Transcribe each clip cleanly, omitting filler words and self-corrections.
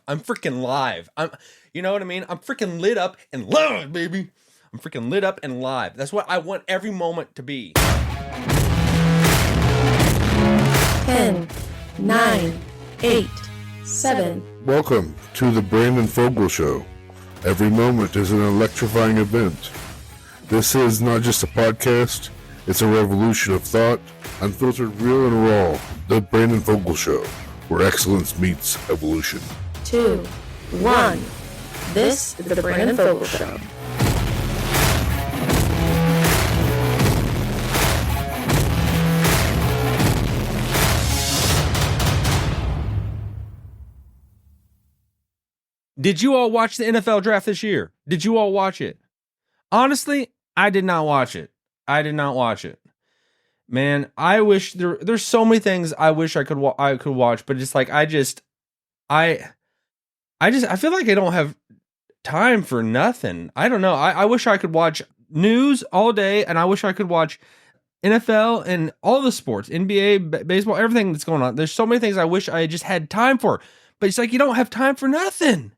I'm freaking live. You know what I mean? I'm freaking lit up and live, baby. I'm freaking lit up and live. That's what I want every moment to be. 10, 9, 8, 7. Welcome to the Brandon Fogal Show. Every moment is an electrifying event. This is not just a podcast, it's a revolution of thought, unfiltered, real, and raw. The Brandon Fogal Show, where excellence meets evolution. 2, 1. This is the Brandon Fogal Show. Did you all watch the NFL draft this year? Did you all watch it? Honestly, I did not watch it. Man, I wish there's so many things I wish I could watch, but it's like I feel like I don't have time for nothing. I don't know. I wish I could watch news all day, and I wish I could watch NFL and all the sports, NBA, baseball, everything that's going on. There's so many things I wish I just had time for, but it's like you don't have time for nothing.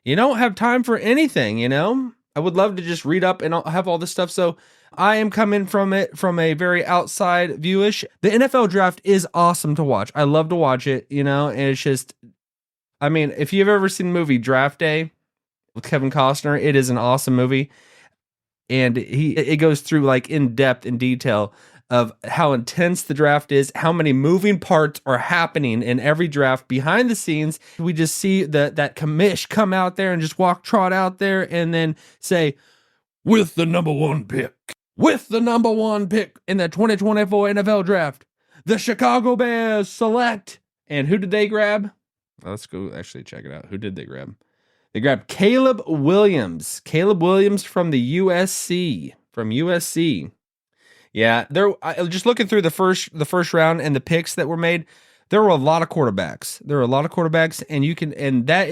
You don't have time for anything, you know? I would love to just read up and have all this stuff. So I am coming from it from a very outside viewish. The NFL draft is awesome to watch. I love to watch it, you know? And it's just, I mean, if you've ever seen the movie Draft Day with Kevin Costner, it is an awesome movie. And it goes through like in depth and detail of how intense the draft is, how many moving parts are happening in every draft behind the scenes. We just see that commish come out there and just trot out there and then say, with the number one pick in the 2024 NFL draft, the Chicago Bears select. And who did they grab? Let's go actually check it out. Who did they grab? They grabbed Caleb Williams. Caleb Williams from the USC. Yeah, just looking through the first round and the picks that were made, there were a lot of quarterbacks. And that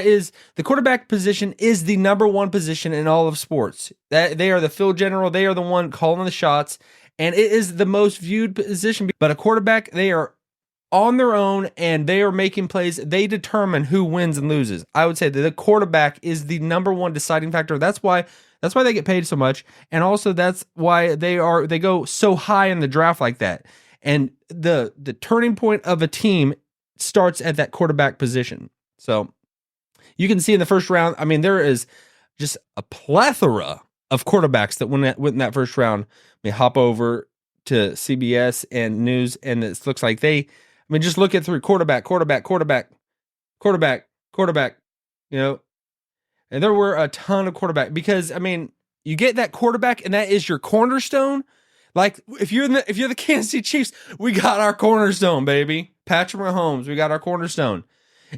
is the quarterback position is the number one position in all of sports. That they are the field general, they are the one calling the shots, and it is the most viewed position. But a quarterback, they are on their own and they are making plays. They determine who wins and loses. I would say that the quarterback is the number one deciding factor. That's why they get paid so much, and also that's why they go so high in the draft like that. And the turning point of a team starts at that quarterback position. So you can see in the first round, I mean, there is just a plethora of quarterbacks that went in that first round. We hop over to CBS and news, and it looks like just look at through quarterback, you know. And there were a ton of quarterback because, I mean, you get that quarterback and that is your cornerstone. Like if you're the Kansas City Chiefs, we got our cornerstone, baby. Patrick Mahomes, we got our cornerstone.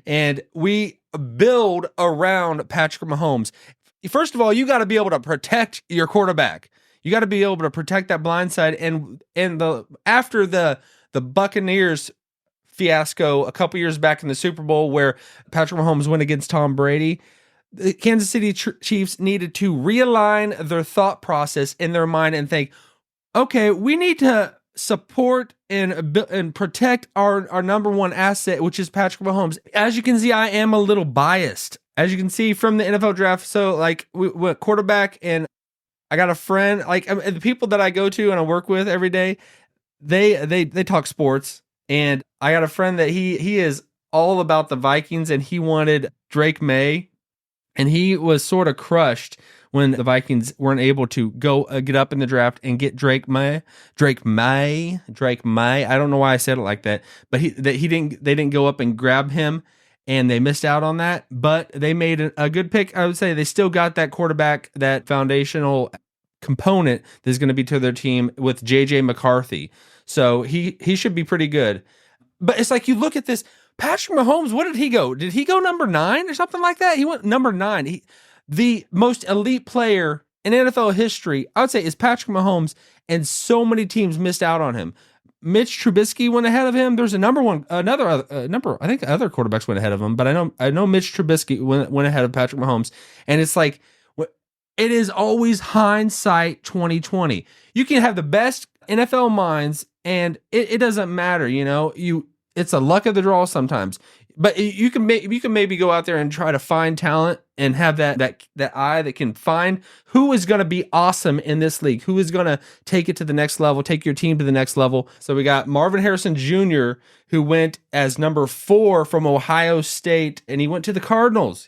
And we build around Patrick Mahomes. First of all, you got to be able to protect your quarterback. You got to be able to protect that blind side. And after the Buccaneers fiasco a couple years back in the Super Bowl where Patrick Mahomes went against Tom Brady, the Kansas City Chiefs needed to realign their thought process in their mind and think, okay, we need to support and protect our number one asset, which is Patrick Mahomes. As you can see, I am a little biased, as you can see from the NFL draft. So like we went quarterback, and I got a friend, like the people that I go to and I work with every day, they talk sports, and I got a friend that he is all about the Vikings, and he wanted Drake May. And he was sort of crushed when the Vikings weren't able to go get up in the draft and get Drake May. I don't know why I said it like that, but they didn't go up and grab him, and they missed out on that. But they made a good pick. I would say they still got that quarterback, that foundational component that's going to be to their team with JJ McCarthy. So he should be pretty good. But it's like you look at this. Patrick Mahomes, what did he go? Did he go number 9 or something like that? He went number 9. The most elite player in NFL history, I would say, is Patrick Mahomes, and so many teams missed out on him. Mitch Trubisky went ahead of him. There's a number. I think other quarterbacks went ahead of him, but I know Mitch Trubisky went ahead of Patrick Mahomes, and it's like it is always hindsight 2020. You can have the best NFL minds, and it doesn't matter. You know, it's a luck of the draw sometimes. but you can maybe go out there and try to find talent and have that eye that can find who is going to be awesome in this league, who is going to take it to the next level, take your team to the next level. So we got Marvin Harrison Jr., who went as number 4 from Ohio State, and he went to the Cardinals.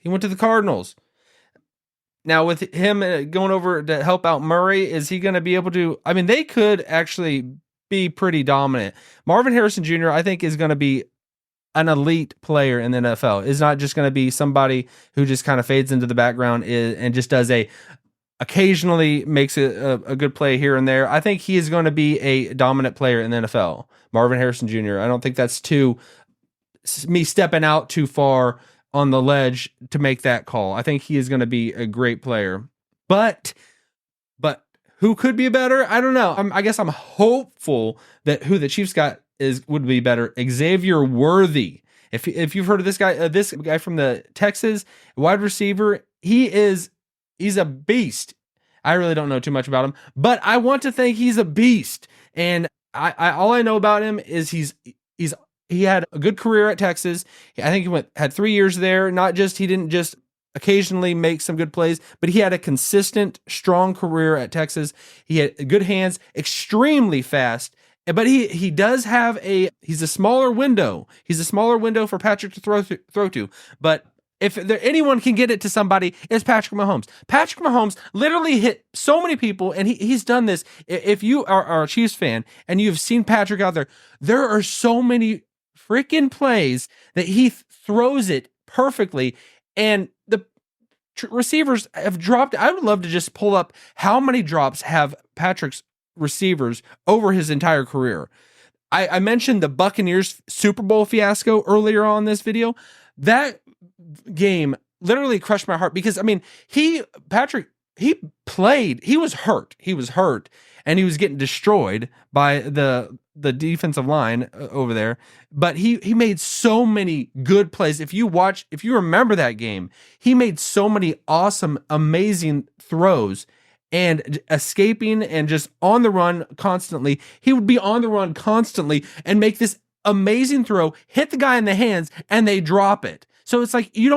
Now, with him going over to help out Murray, is he going to be able to? I mean, they could actually be pretty dominant. Marvin Harrison Jr., I think, is going to be an elite player in the NFL. Is not just going to be somebody who just kind of fades into the background and just does occasionally makes a good play here and there. I think he is going to be a dominant player in the NFL. Marvin Harrison Jr. I don't think that's me stepping out too far on the ledge to make that call. I think he is going to be a great player. But who could be better? I don't know. I guess I'm hopeful that who the Chiefs got would be better. Xavier Worthy. If you've heard of this guy from the Texas wide receiver, he's a beast. I really don't know too much about him, but I want to think he's a beast. And I all I know about him is he had a good career at Texas. I think he had 3 years there. He didn't just occasionally make some good plays, but he had a consistent, strong career at Texas. He had good hands, extremely fast. But he does have he's a smaller window. He's a smaller window for Patrick to throw to. But if anyone can get it to somebody, it's Patrick Mahomes. Patrick Mahomes literally hit so many people, and he's done this. If you are a Chiefs fan and you've seen Patrick out there are so many freaking plays that he throws it perfectly, and the receivers have dropped. I would love to just pull up how many drops have Patrick's receivers over his entire career. I mentioned the Buccaneers Super Bowl fiasco earlier on this video. That game literally crushed my heart because, I mean, Patrick played, he was hurt, and he was getting destroyed by the defensive line over there, but he made so many good plays. If you remember that game, he made so many awesome, amazing throws and escaping and just on the run constantly. He would be on the run constantly and make this amazing throw, hit the guy in the hands, and they drop it. So it's like you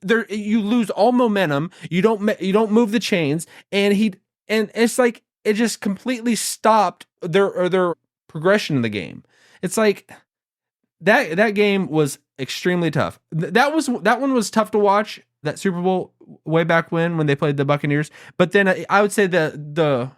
lose all momentum. You don't move the chains, and it's like it just completely stopped their progression in the game. It's like that game was extremely tough. That one was tough to watch. That Super Bowl way back when they played the Buccaneers. But then I would say the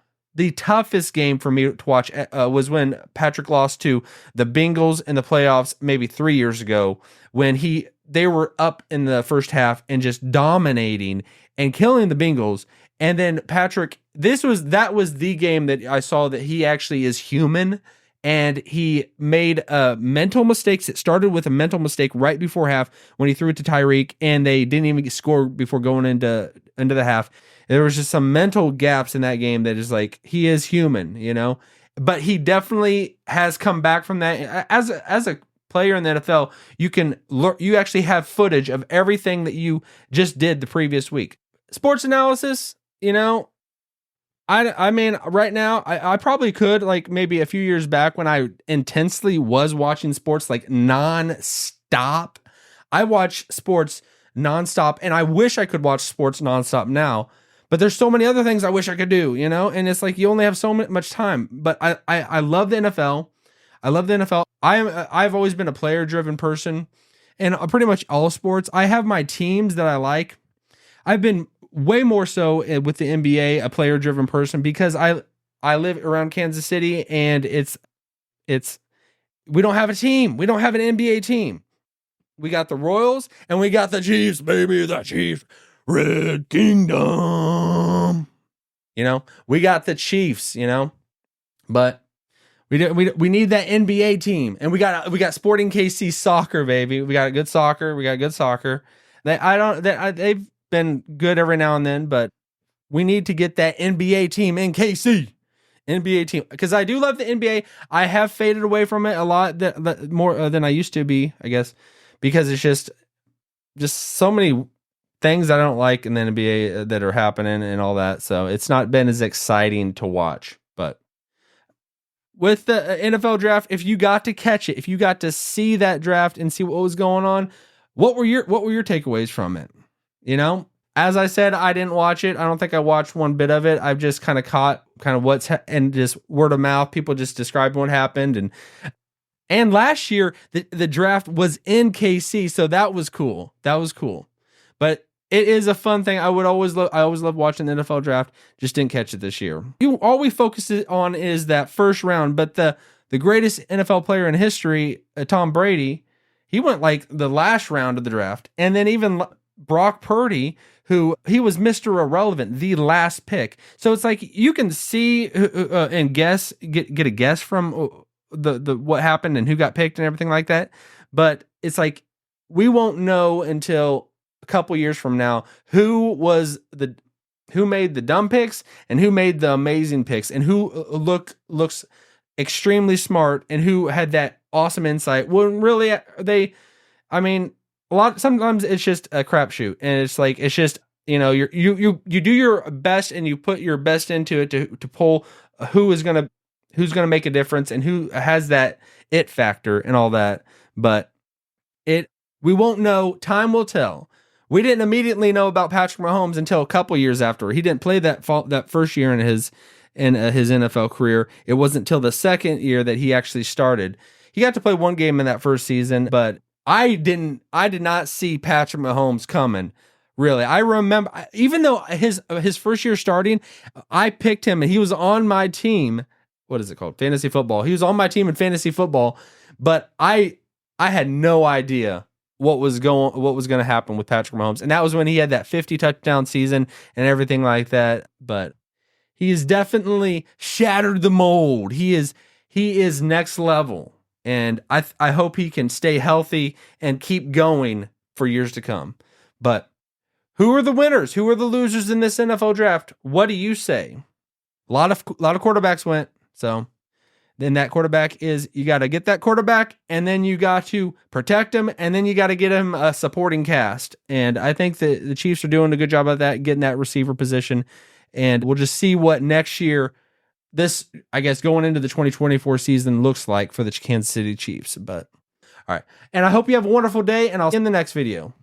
toughest game for me to watch was when Patrick lost to the Bengals in the playoffs maybe 3 years ago, when they were up in the first half and just dominating and killing the Bengals. And then Patrick, that was the game that I saw that he actually is human. And he made mental mistakes. It started with a mental mistake right before half when he threw it to Tyreek, and they didn't even score before going into the half. There was just some mental gaps in that game that is like, he is human, you know? But he definitely has come back from that. As a player in the NFL, you actually have footage of everything that you just did the previous week. Sports analysis, you know, I mean, right now, I probably could, like maybe a few years back when I intensely was watching sports like non-stop. I watch sports non-stop, and I wish I could watch sports non-stop now. But there's so many other things I wish I could do, you know? And it's like you only have so much time. But I love the NFL. I love the NFL. I've always been a player-driven person, and pretty much all sports. I have my teams that I like. I've been way more so with the NBA, a player-driven person, because I live around Kansas City, and it's we don't have a team. We don't have an NBA team. We got the Royals and we got the Chiefs, baby, the Chiefs, Red Kingdom. You know, we got the Chiefs, you know, but we need that NBA team, and we got Sporting KC soccer, baby. We got good soccer. They've been good every now and then, but we need to get that NBA team in KC. NBA team, because I do love the NBA. I have faded away from it a lot more than I used to be, I guess, because it's just so many things I don't like in the NBA that are happening and all that. So it's not been as exciting to watch. But with the NFL draft, if you got to catch it, if you got to see that draft and see what was going on, what were your takeaways from it? You know, as I said, I didn't watch it. I don't think I watched one bit of it. I've just kind of caught kind of and just word of mouth, people just describing what happened. And last year the draft was in KC, so that was cool. That was cool. But it is a fun thing. I always love watching the NFL draft. Just didn't catch it this year. All we focus on is that first round, but the greatest NFL player in history, Tom Brady, he went like the last round of the draft. And then even Brock Purdy, who he was Mr. Irrelevant, the last pick. So it's like you can see and guess, get a guess from the what happened and who got picked and everything like that. But it's like we won't know until a couple years from now who made the dumb picks and who made the amazing picks and who looks extremely smart and who had that awesome insight. When really sometimes it's just a crapshoot, and it's just, you know, you do your best and you put your best into it to pull who's gonna make a difference and who has that it factor and all that. But we won't know. Time will tell. We didn't immediately know about Patrick Mahomes until a couple years after. He didn't play that first year in his NFL career. It wasn't until the second year that he actually started. He got to play one game in that first season, but I did not see Patrick Mahomes coming. Really, I remember, even though his first year starting, I picked him and he was on my team. What is it called? Fantasy football. He was on my team in fantasy football, but I had no idea what was going to happen with Patrick Mahomes. And that was when he had that 50 touchdown season and everything like that. But he has definitely shattered the mold. He is next level. And I hope he can stay healthy and keep going for years to come. But who are the winners? Who are the losers in this NFL draft? What do you say? A lot of quarterbacks went. So then that quarterback you got to get that quarterback, and then you got to protect him, and then you got to get him a supporting cast. And I think that the Chiefs are doing a good job of that, getting that receiver position. And we'll just see what next year, this, I guess, going into the 2024 season looks like for the Kansas City Chiefs. But all right. And I hope you have a wonderful day, and I'll see you in the next video.